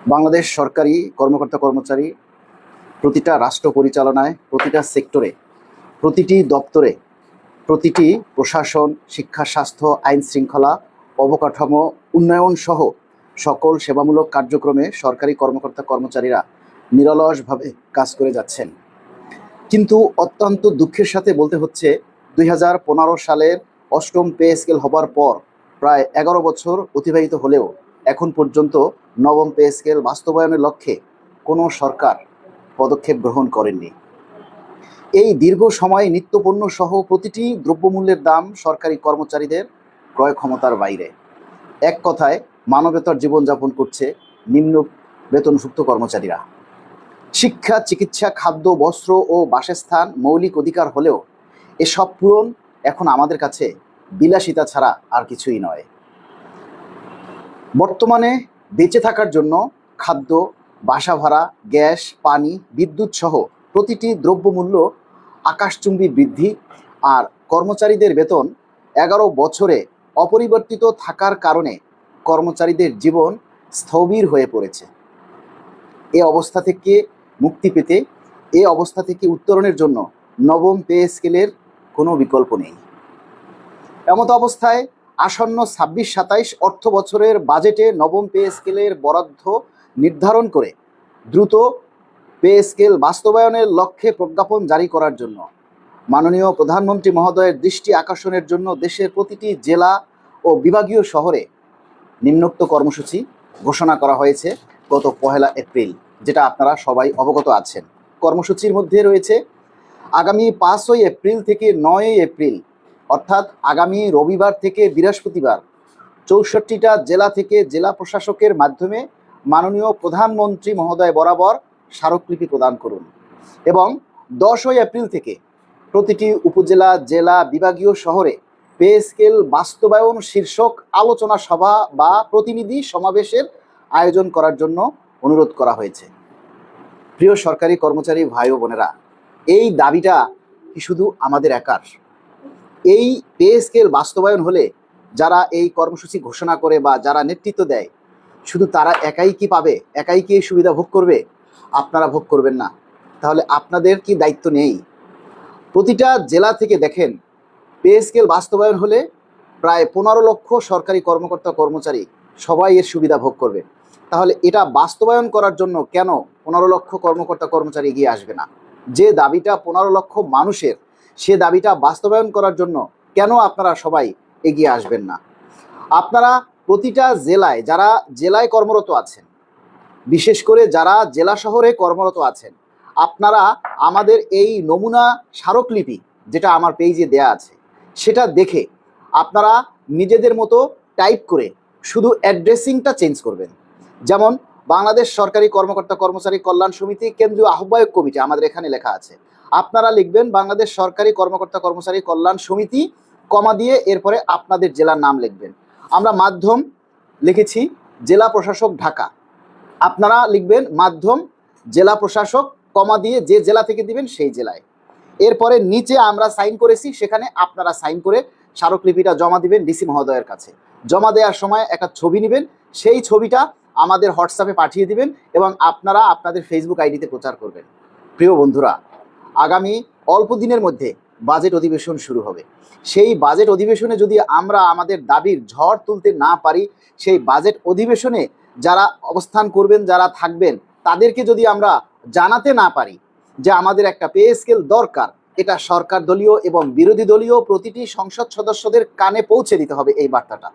বাংলাদেশ সরকারি কর্মকর্তা কর্মচারী প্রতিটা রাষ্ট্র পরিচালনায়, প্রতিটা সেক্টরে, প্রতিটি দপ্তরে, প্রতিটি প্রশাসন, শিক্ষা, স্বাস্থ্য, আইন শৃঙ্খলা, অবকাঠামো উন্নয়ন সহ সকল সেবামূলক কার্যক্রমে সরকারি কর্মকর্তা কর্মচারীরা নিরলসভাবে কাজ করে যাচ্ছেন। কিন্তু অত্যন্ত দুঃখের সাথে বলতে হচ্ছে 2015 সালের অষ্টম পে স্কেল হবার পর প্রায় 11 বছর অতিবাহিত হলেও এখন পর্যন্ত নবম পে স্কেল বাস্তবায়নের লক্ষ্যে কোনো সরকার পদক্ষেপ গ্রহণ করেননি। এই দীর্ঘ সময় নিত্যপণ্য সহ প্রতিটি দ্রব্যমূল্যের দাম সরকারি কর্মচারীদের ক্রয় ক্ষমতার বাইরে। এক কথায় মানবেতর জীবনযাপন করছে নিম্ন বেতনভুক্ত কর্মচারীরা। শিক্ষা, চিকিৎসা, খাদ্য, বস্ত্র ও বাসস্থান মৌলিক অধিকার হলেও এসব পূরণ এখন আমাদের কাছে বিলাসিতা ছাড়া আর কিছুই নয়। বর্তমানে বেঁচে থাকার জন্য খাদ্য, বাসা ভাড়া, গ্যাস, পানি, বিদ্যুৎ সহ প্রতিটি দ্রব্যমূল্য আকাশচুম্বী বৃদ্ধি, আর কর্মচারীদের বেতন 11 বছরে অপরিবর্তিত থাকার কারণে কর্মচারীদের জীবন স্থবির হয়ে পড়েছে। এই অবস্থা থেকে মুক্তি পেতে, এই অবস্থা থেকে উত্তরণের জন্য নবম পে স্কেলের কোনো বিকল্প নেই। এমত অবস্থায় আসন্ন 26-27 অর্থ বছরের বাজেটে নবম পে স্কেলের বরাদ্দ নির্ধারণ করে দ্রুত পে স্কেল বাস্তবায়নের লক্ষ্যে প্রজ্ঞাপন জারি করার জন্য মাননীয় প্রধানমন্ত্রী মহোদয়ের দৃষ্টি আকর্ষণের জন্য দেশের প্রতিটি জেলা ও বিভাগীয় শহরে নিম্নোক্ত কর্মসূচি ঘোষণা করা হয়েছে গত 1 এপ্রিল, যেটা আপনারা সবাই অবগত আছেন। কর্মসূচির মধ্যে রয়েছে আগামী 5 এপ্রিল থেকে 9 এপ্রিল, অর্থাৎ আগামী রবিবার থেকে বৃহস্পতিবার 64টা জেলা থেকে জেলা প্রশাসকের মাধ্যমে মাননীয় প্রধানমন্ত্রী মহোদয় বরাবর স্মারকলিপি প্রদান করুন। এবং 10 এপ্রিল থেকে প্রতিটি উপজেলা, জেলা, বিভাগীয় শহরে পে স্কেল বাস্তবায়ন শীর্ষক আলোচনা সভা বা প্রতিনিধি সমাবেশের আয়োজন করার জন্য অনুরোধ করা হয়েছে। প্রিয় সরকারি কর্মচারী ভাই ও বোনেরা, এই দাবিটা কি শুধু আমাদের একার? এই পে স্কেল বাস্তবায়ন হলে যারা এই কর্মসূচি ঘোষণা করে বা যারা নেতৃত্ব দেয়, শুধু তারা একাই কি পাবে? একাই কি এই সুবিধা ভোগ করবে? আপনারা ভোগ করবেন না। তাহলে আপনাদের কি দায়িত্ব নেই? প্রতিটা জেলা থেকে দেখেন, পে স্কেল বাস্তবায়ন হলে প্রায় 15 লক্ষ সরকারি কর্মকর্তা কর্মচারী সবাই এর সুবিধা ভোগ করবে। তাহলে এটা বাস্তবায়ন করার জন্য কেন 15 লক্ষ কর্মকর্তা কর্মচারী এগিয়ে আসবে না? যে দাবিটা 15 লক্ষ মানুষের, সে দাবিটা বাস্তবায়ন করার জন্য কেন আপনারা সবাই এগিয়ে আসবেন না? আপনারা প্রতিটা জেলায়, যারা জেলায় কর্মরত আছেন, বিশেষ করে যারা জেলা শহরে কর্মরত আছেন, আপনারা আমাদের এই নমুনা স্মারকলিপি যেটা আমার পেজে দেয়া আছে, সেটা দেখে আপনারা নিজেদের মতো টাইপ করে শুধু অ্যাড্রেসিংটা চেঞ্জ করবেন। যেমন বাংলাদেশ সরকারি কর্মকর্তা কর্মচারী কল্যাণ সমিতি কেন্দ্রীয় আহ্বায়ক কমিটি আমাদের এখানে লেখা আছে, আপনারা লিখবেন বাংলাদেশ সরকারি কর্মকর্তা কর্মচারী কল্যাণ সমিতি, কমা দিয়ে এরপরে আপনাদের জেলার নাম লিখবেন। আমরা মাধ্যম লিখেছি জেলা প্রশাসক ঢাকা, আপনারা লিখবেন মাধ্যম জেলা প্রশাসক, কমা দিয়ে যে জেলা থেকে দিবেন সেই জেলায়। এরপরে নিচে আমরা সাইন করেছি, সেখানে আপনারা সাইন করে স্মারকলিপিটা জমা দিবেন ডিসি মহোদয়ের কাছে। জমা দেওয়ার সময় একটা ছবি নেবেন, সেই ছবিটা আমাদের হোয়াটসঅ্যাপে পাঠিয়ে দিবেন এবং আপনারা আপনাদের ফেসবুক আইডিতে প্রচার করবেন। প্রিয় বন্ধুরা, আগামী অল্প দিনের মধ্যে বাজেট অধিবেশন শুরু হবে। সেই বাজেট অধিবেশনে যদি আমরা আমাদের দাবির ঝড় তুলতে না পারি, সেই বাজেট অধিবেশনে যারা অবস্থান করবেন, যারা থাকবেন, তাদেরকে যদি আমরা জানাতে না পারি যে আমাদের একটা পে স্কেল দরকার, এটা সরকার দলীয় এবং বিরোধী দলীয় প্রতিটি সংসদ সদস্যদের কানে পৌঁছে দিতে হবে এই বার্তাটা।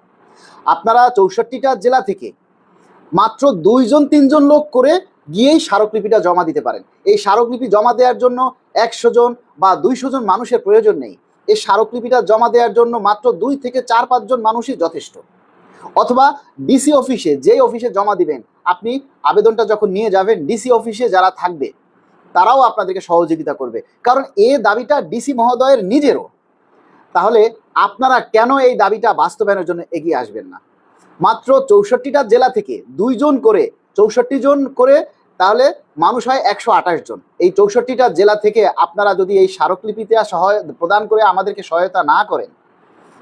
আপনারা 64টা জেলা থেকে মাত্র 2-3 লোক করে গিয়েই স্মারকলিপিটা জমা দিতে পারেন। এই স্মারকলিপি জমা দেওয়ার জন্য 100 জন বা 200 জন মানুষের প্রয়োজন নেই। এই স্মারকলিপিটা জমা দেওয়ার জন্য মাত্র 2 থেকে 4-5 জন মানুষই যথেষ্ট। অথবা ডিসি অফিসে, যেই অফিসে জমা দিবেন, আপনি আবেদনটা যখন নিয়ে যাবেন, ডিসি অফিসে যারা থাকবে তারাও আপনাদেরকে সহযোগিতা করবে, কারণ এই দাবিটা ডিসি মহোদয়ের নিজেরও। তাহলে আপনারা কেন এই দাবিটা বাস্তবায়নের জন্য এগিয়ে আসবেন না? মাত্র 64টা জেলা থেকে 2 জন করে, 64 জন করে, তাহলে মানুষ হয় 128 জন। এই 64টা জেলা থেকে আপনারা যদি এই স্মারকলিপিতে সহায়তা প্রদান করে আমাদেরকে সহায়তা না করেন,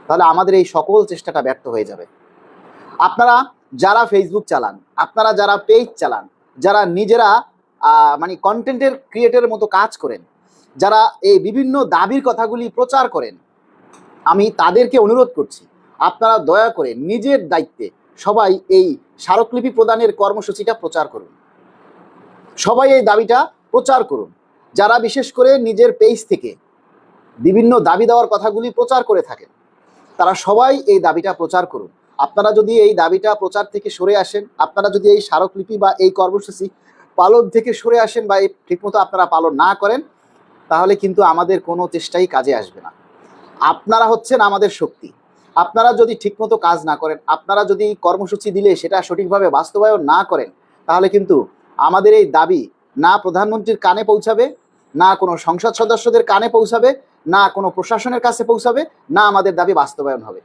তাহলে আমাদের এই সকল চেষ্টাটা ব্যর্থ হয়ে যাবে। আপনারা যারা ফেসবুক চালান, আপনারা যারা পেজ চালান, যারা নিজেরা মানে কন্টেন্টের ক্রিয়েটরের মতো কাজ করেন, যারা এই বিভিন্ন দাবির কথাগুলি প্রচার করেন, আমি তাদেরকে অনুরোধ করছি আপনারা দয়া করে নিজের দায়িত্বে সবাই এই স্মারকলিপি প্রদানের কর্মসূচিটা প্রচার করুন। সবাই এই দাবিটা প্রচার করুন। যারা বিশেষ করে নিজের পেজ থেকে বিভিন্ন দাবি দেওয়ার কথাগুলি প্রচার করে থাকেন, তারা সবাই এই দাবিটা প্রচার করুন। আপনারা যদি এই দাবিটা প্রচার থেকে সরে আসেন, আপনারা যদি এই স্মারকলিপি বা এই কর্মসূচি পালন থেকে সরে আসেন বা এই ঠিকমতো আপনারা পালন না করেন, তাহলে কিন্তু আমাদের কোনো চেষ্টাই কাজে আসবে না। আপনারা হচ্ছেন আমাদের শক্তি। আপনারা যদি ঠিকমতো কাজ না করেন, আপনারা যদি কর্মসূচি দিলে সেটা সঠিকভাবে বাস্তবায়ন না করেন, তাহলে কিন্তু আমাদের এই দাবি না প্রধানমন্ত্রীর কানে পৌঁছাবে, না কোনো সংসদ সদস্যদের কানে পৌঁছাবে, না কোনো প্রশাসনের কাছে পৌঁছাবে, না আমাদের দাবি বাস্তবায়ন হবে।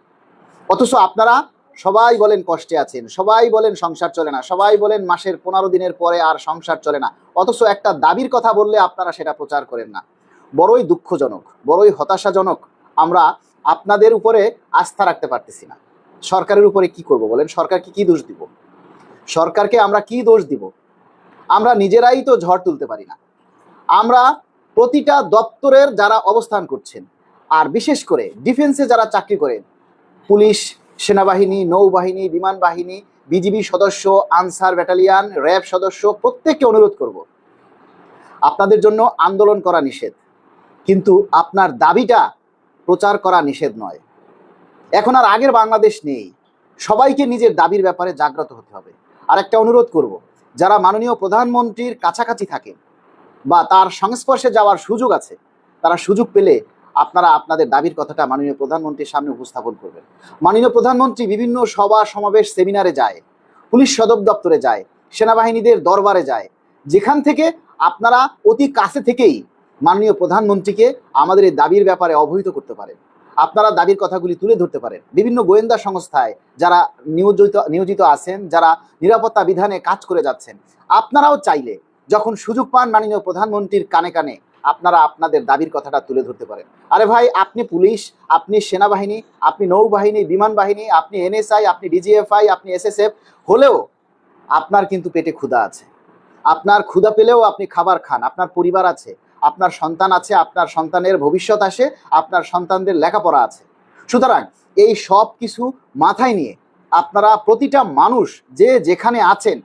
অথচ আপনারা সবাই বলেন কষ্টে আছেন, সবাই বলেন সংসার চলে না, সবাই বলেন মাসের 15 দিনের পরে আর সংসার চলে না, অথচ একটা দাবির কথা বললে আপনারা সেটা প্রচার করেন না। বড়ই দুঃখজনক, বড়ই হতাশাজনক। আমরা আপনাদের উপরে আস্থা রাখতে পারতেছি না। সরকারের উপরে কি করব বলেন? সরকারকে কি দোষ দিব? সরকারকে আমরা কি দোষ দিব? আমরা নিজেরাই তো ঝড় তুলতে পারি না। আমরা প্রতিটা দপ্তরের যারা অবস্থান করছেন, আর বিশেষ করে ডিফেন্সে যারা চাকরি করেন, পুলিশ, সেনাবাহিনী, নৌবাহিনী, বিমান বাহিনী, বিজিবি সদস্য, আনসার ব্যাটালিয়ান, র্যাব সদস্য, প্রত্যেককে অনুরোধ করব, আপনাদের জন্য আন্দোলন করা নিষেধ, কিন্তু আপনার দাবিটা প্রচার করা নিষেধ নয়। এখন আর আগের বাংলাদেশ নেই। সবাইকে নিজের দাবির ব্যাপারে জাগ্রত হতে হবে। আর একটা অনুরোধ করব, যারা মাননীয় প্রধানমন্ত্রীর কাছাকাছি থাকেন বা তার সংস্পর্শে যাওয়ার সুযোগ আছে, তারা সুযোগ পেলে আপনারা আপনাদের দাবির কথাটা মাননীয় প্রধানমন্ত্রীর সামনে উপস্থাপন করবেন। মাননীয় প্রধানমন্ত্রী বিভিন্ন সভা সমাবেশ সেমিনারে যায়, পুলিশ সদর দপ্তরে যায়, সেনাবাহিনীদের দরবারে যায়, যেখান থেকে আপনারা অতি কাছে থেকেই মাননীয় প্রধানমন্ত্রীকে আমাদের এই দাবির ব্যাপারে অবহিত করতে পারেন। আপনারা দাবির কথাগুলি তুলে ধরতে পারেন। বিভিন্ন গোয়েন্দা সংস্থায় যারা নিয়োজিত আছেন, যারা নিরাপত্তা বিধানে কাজ করে যাচ্ছেন, আপনারাও চাইলে যখন সুযোগ পান মাননীয় প্রধানমন্ত্রীর কানে কানে আপনারা আপনাদের দাবির কথাটা তুলে ধরতে পারেন। আরে ভাই, আপনি পুলিশ, আপনি সেনাবাহিনী, আপনি নৌবাহিনী, বিমান বাহিনী, আপনি এনএসআই, আপনি ডিজিএফআই, আপনি এসএসএফ হলেও আপনার কিন্তু পেটে ক্ষুধা আছে। আপনার ক্ষুধা পেলেও আপনি খাবার খান, আপনার পরিবার আছে, আপনার সন্তান আছে, আপনার সন্তানের ভবিষ্যৎ আসে, আপনার সন্তানদের লেখাপড়া আছে। সুতরাং এই সব কিছু মাথায় নিয়ে আপনারা প্রতিটা মানুষ যে যেখানে আছেন,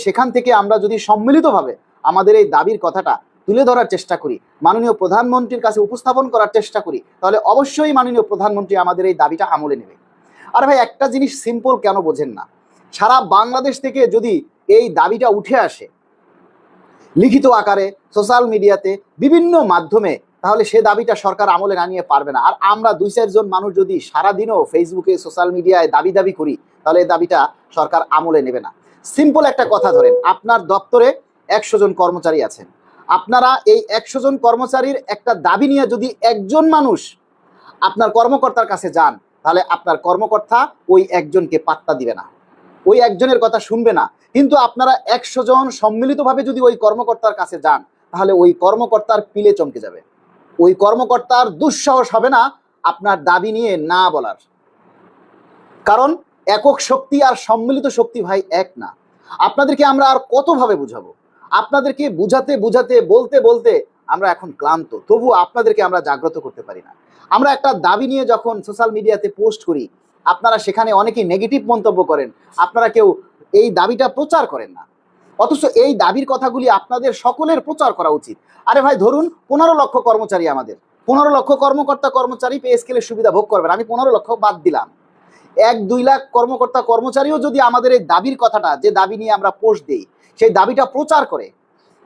সেখান থেকে আমরা যদি সম্মিলিতভাবে আমাদের এই দাবির কথাটা তুলে ধরার চেষ্টা করি, মাননীয় প্রধানমন্ত্রীর কাছে উপস্থাপন করার চেষ্টা করি, তাহলে অবশ্যই মাননীয় প্রধানমন্ত্রী আমাদের এই দাবিটা আমলে নেবে। আর ভাই, একটা জিনিস সিম্পল কেন বোঝেন না? সারা বাংলাদেশ থেকে যদি এই দাবিটা উঠে আসে লিখিত আকারে, সোশ্যাল মিডিয়াতে, বিভিন্ন মাধ্যমে, তাহলে সে দাবিটা সরকার আমলে না নিয়ে পারবে না। আর আমরা 2-4 জন মানুষ যদি সারাদিনও ফেসবুকে, সোশ্যাল মিডিয়ায় দাবি করি, তাহলে এই দাবিটা সরকার আমলে নেবে না। সিম্পল একটা কথা ধরেন, আপনার দপ্তরে 100 জন কর্মচারী আছেন। আপনারা এই 100 জন কর্মচারীর একটা দাবি নিয়ে যদি একজন মানুষ আপনার কর্মকর্তার কাছে যান, তাহলে আপনার কর্মকর্তা ওই একজনকে পাত্তা দিবে না, ওই একজনের কথা শুনবে না। কিন্তু আপনারা 100 জন সম্মিলিতভাবে যদি ওই কর্মকর্তার কাছে যান, তাহলে ওই কর্মকর্তার পিলে চমকে যাবে। ওই কর্মকর্তার দুঃসাহস হবে না আপনার দাবি নিয়ে না বলার। কারণ একক শক্তি আর সম্মিলিত শক্তি ভাই এক না। আপনাদেরকে আমরা আর কতভাবে বুঝাবো? আপনাদেরকে বুঝাতে বলতে বলতে আমরা এখন ক্লান্ত, তবু আপনাদেরকে আমরা জাগ্রত করতে পারি না। আমরা একটা দাবি নিয়ে যখন সোশ্যাল মিডিয়াতে পোস্ট করি, আপনারা সেখানে অনেকেই নেগেটিভ মন্তব্য করেন, আপনারা কেউ এই দাবিটা প্রচার করেন না। অথচ এই দাবির কথাগুলি আপনাদের সকলের প্রচার করা উচিত। আরে ভাই, ধরুন 15 লক্ষ কর্মচারী, আমাদের 15 লক্ষ কর্মকর্তা-কর্মচারী পে স্কেলের সুবিধা ভোগ করবেন। আমি 15 লক্ষ বাদ দিলাম, 1-2 লাখ কর্মকর্তা-কর্মচারীও যদি আমাদের এই দাবির কথাটা, যে দাবি নিয়ে আমরা পোস্ট দিই, সেই দাবিটা প্রচার করে,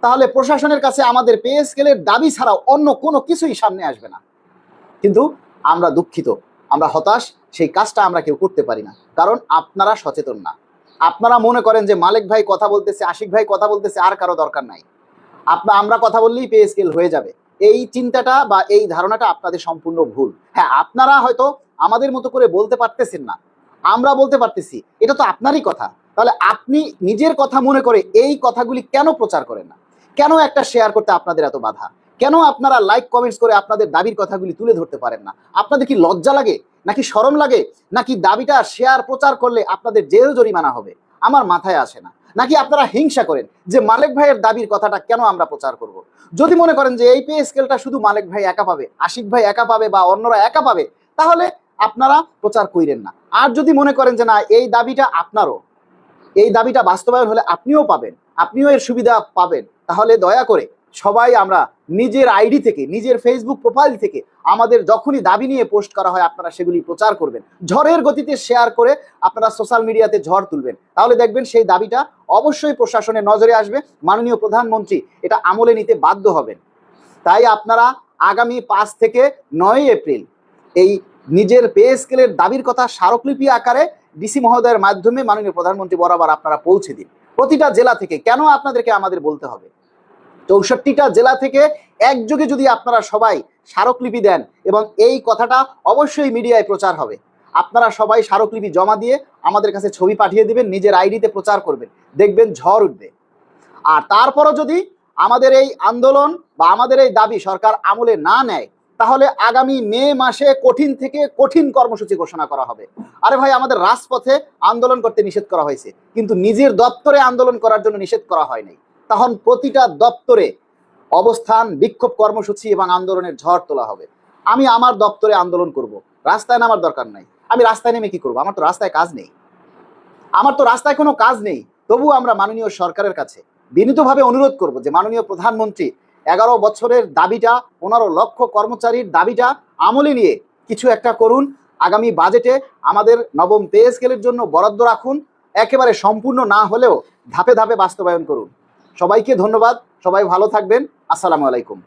তাহলে প্রশাসনের কাছে আমাদের পে স্কেলের দাবি ছাড়াও অন্য কোনো কিছুই সামনে আসবে না। কিন্তু আমরা দুঃখিত, আমরা হতাশ, সেই কাজটা আমরা কেউ করতে পারি না, কারণ আপনারা সচেতন না। আপনারা মনে করেন যে মালিক ভাই কথা বলতেছে, আশিক ভাই কথা বলতেছে, আর কারো দরকার নাই, আমরা কথা বললেই পে স্কেল হয়ে যাবে। এই চিন্তাটা বা এই ধারণাটা আপনাদের সম্পূর্ণ ভুল। হ্যাঁ, আপনারা হয়তো আমাদের মতো করে বলতে পারতেছেন না, আমরা বলতে পারতেছি, এটা তো আপনারই কথা। তাহলে আপনি নিজের কথা মনে করে এই কথাগুলি কেন প্রচার করেন না? কেন একটা শেয়ার করতে আপনাদের এত বাধা? কেন আপনারা লাইক কমেন্টস করে আপনাদের দাবির কথাগুলি তুলে ধরতে পারেন না? আপনাদের কি লজ্জা লাগে? নাকি শরম লাগে, নাকি দাবিটা শেয়ার প্রচার করলে আপনাদের জেল জরিমানা হবে, আমার মাথায় আসে না। নাকি আপনারা হিংসা করেন যে মালেক ভাইয়ের দাবির কথাটা কেন আমরা প্রচার করব? যদি মনে করেন যে এই পে স্কেলটা শুধু মালেক ভাই একা পাবে, আশিক ভাই একা পাবে বা অন্যরা একা পাবে, তাহলে আপনারা প্রচার কইরেন না। আর যদি মনে করেন যে না এই দাবিটা আপনারও, এই দাবিটা বাস্তবায়ন হলে আপনিও পাবেন, আপনিও এর সুবিধা পাবেন, তাহলে দয়া করে সবাই আমরা নিজের আইডি থেকে, নিজের ফেসবুক প্রোফাইল থেকে আমাদের যখনই দাবি নিয়ে পোস্ট করা হয় আপনারা সেগুলি প্রচার করবেন, ঝড়ের গতিতে শেয়ার করে আপনারা সোশ্যাল মিডিয়াতে ঝড় তুলবেন। তাহলে দেখবেন সেই দাবিটা অবশ্যই প্রশাসনের নজরে আসবে, মাননীয় প্রধানমন্ত্রী এটা আমলে নিতে বাধ্য হবেন। তাই আপনারা আগামী 5 থেকে 9 এপ্রিল এই নিজের পে স্কেলের দাবির কথা স্মারকলিপি আকারে ডিসি মহোদয়ের মাধ্যমে মাননীয় প্রধানমন্ত্রী বরাবর আপনারা পৌঁছে দিন। প্রতিটা জেলা থেকে, কেন আপনাদেরকে আমাদের বলতে হবে, 64টা জেলা থেকে একযোগে যদি আপনারা সবাই স্মারকলিপি দেন এবং এই কথাটা অবশ্যই মিডিয়ায় প্রচার হবে। আপনারা সবাই স্মারকলিপি জমা দিয়ে আমাদের কাছে ছবি পাঠিয়ে দিবেন, নিজের আইডিতে প্রচার করবেন, দেখবেন ঝড় উঠবে। আর তারপরও যদি আমাদের এই আন্দোলন বা আমাদের এই দাবি সরকার আমলে না নেয়, তাহলে আগামী মে মাসে কঠিন থেকে কঠিন কর্মসূচি ঘোষণা করা হবে। আরে ভাই, আমাদের রাজপথে আন্দোলন করতে নিষেধ করা হয়েছে, কিন্তু নিজের দপ্তরে আন্দোলন করার জন্য নিষেধ করা হয় নাই। তখন প্রতিটা দপ্তরে অবস্থান, বিক্ষোভ কর্মসূচি এবং আন্দোলনের ঝড় তোলা হবে। আমি আমার দপ্তরে আন্দোলন করব, রাস্তায় নামার দরকার নাই। আমি রাস্তায় নেমে কি করব? আমার তো রাস্তায় কাজ নেই, আমার তো রাস্তায় কোনো কাজ নেই। তবু আমরা মাননীয় সরকারের কাছে বিনীতভাবে অনুরোধ করব যে মাননীয় প্রধানমন্ত্রী 11 বছরের দাবিটা, 15 লক্ষ কর্মচারীর দাবিটা আমলে নিয়ে কিছু একটা করুন। আগামী বাজেটে আমাদের নবম পে স্কেলের জন্য বরাদ্দ রাখুন, একেবারে সম্পূর্ণ না হলেও ধাপে ধাপে বাস্তবায়ন করুন। সবাইকে ধন্যবাদ, সবাই ভালো থাকবেন। আসসালামু আলাইকুম।